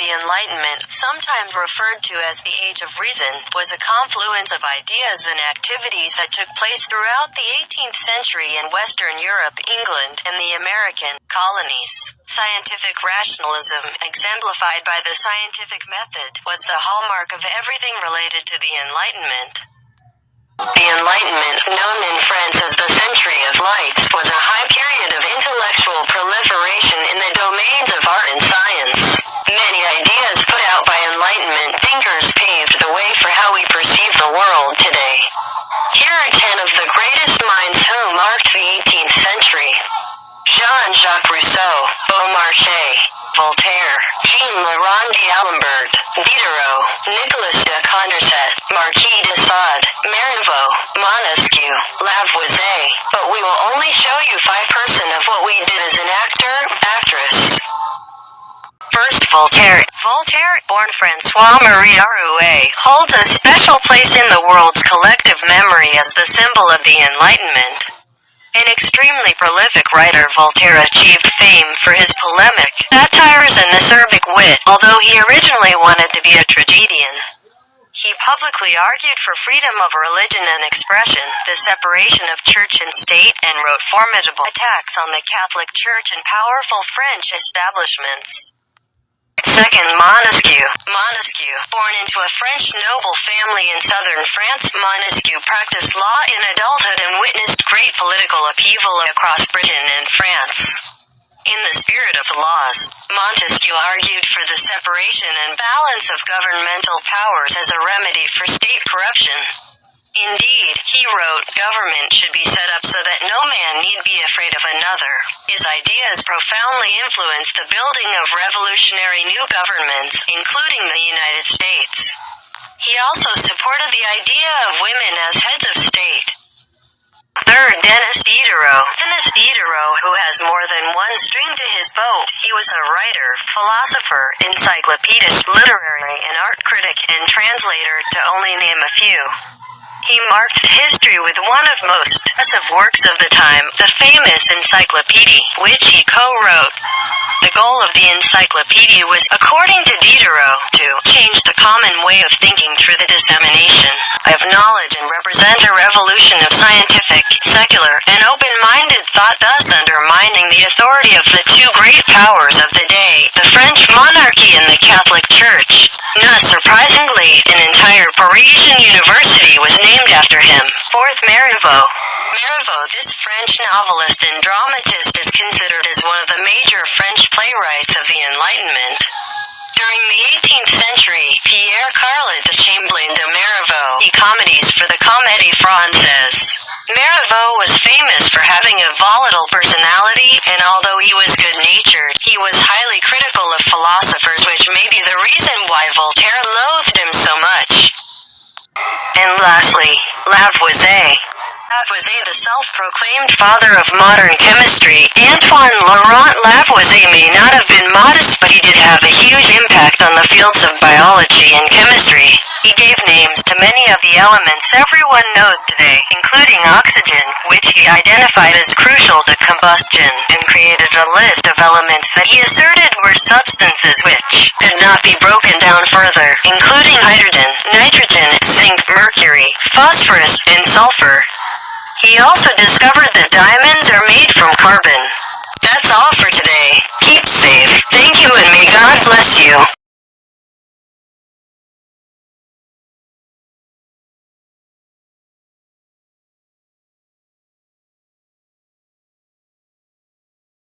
The Enlightenment, sometimes referred to as the Age of Reason, was a confluence of ideas and activities that took place throughout the 18th century in Western Europe, England, and the American colonies. Scientific rationalism, exemplified by the scientific method, was the hallmark of everything related to the Enlightenment. The Enlightenment, known in France as the Century of Lights, was a high period of intellectual proliferation in the domains of art and science. Many ideas put out by Enlightenment thinkers paved the way for how we perceive the world today. Here are 10 of the greatest minds who marked the 18th century. Jean-Jacques Rousseau, Beaumarchais, Voltaire, Jean-Laurent d'Alembert, Dedirot, Nicolas de Condorcet, Marquis de Sade, Marivaux, Montesquieu, Lavoisier. But we will only show you 5% of what we did as an actor, actress. First, Voltaire. Voltaire, born François-Marie Arouet, holds a special place in the world's collective memory as the symbol of the Enlightenment. An extremely prolific writer, Voltaire achieved fame for his polemic, satires and acerbic wit, although he originally wanted to be a tragedian. He publicly argued for freedom of religion and expression, the separation of church and state, and wrote formidable attacks on the Catholic Church and powerful French establishments. Second, Montesquieu. Montesquieu, born into a French noble family in southern France, Montesquieu practiced law in adulthood and witnessed great political upheaval across Britain and France. In the spirit of the laws, Montesquieu argued for the separation and balance of governmental powers as a remedy for state corruption. Indeed, he wrote, government should be set up so that no man need be afraid of another. His ideas profoundly influenced the building of revolutionary new governments, including the United States. He also supported the idea of women as heads of state. Third, Denis Dedirot. Denis Dedirot, who has more than one string to his bow. He was a writer, philosopher, encyclopedist, literary and art critic, and translator, to only name a few. He marked history with one of most impressive works of the time, the famous Encyclopedia, which he co-wrote. The goal of the Encyclopedia was, according to Diderot, to change the common way of thinking through the dissemination of knowledge and represent a revolution of scientific, secular, and open-minded thought, thus undermining the authority of the two great powers of the day, the French monarchy and the Catholic Church. Not surprisingly, an entire Parisian university was named after him. Fourth, Marivaux. Marivaux, this French novelist and dramatist, is considered as one of the major French playwrights of the Enlightenment. During the 18th century, Pierre Carlet de Champlain de Marivaux, he comedies for the Comédie Française. Marivaux was famous for having a volatile personality, and although he was good-natured, he was highly critical of philosophers, which may be the reason why Voltaire loathed him so much. And lastly, Lavoisier. Lavoisier, the self-proclaimed father of modern chemistry. Antoine Laurent Lavoisier may not have been modest, but he did have a huge impact on the fields of biology and chemistry. He gave names to many of the elements everyone knows today, including oxygen, which he identified as crucial to combustion, and created a list of elements that he asserted were substances which could not be broken down further, including hydrogen, nitrogen, zinc, mercury, phosphorus, and sulfur. He also discovered that diamonds are made from carbon. That's all for today. Keep safe. Thank you and may God bless you.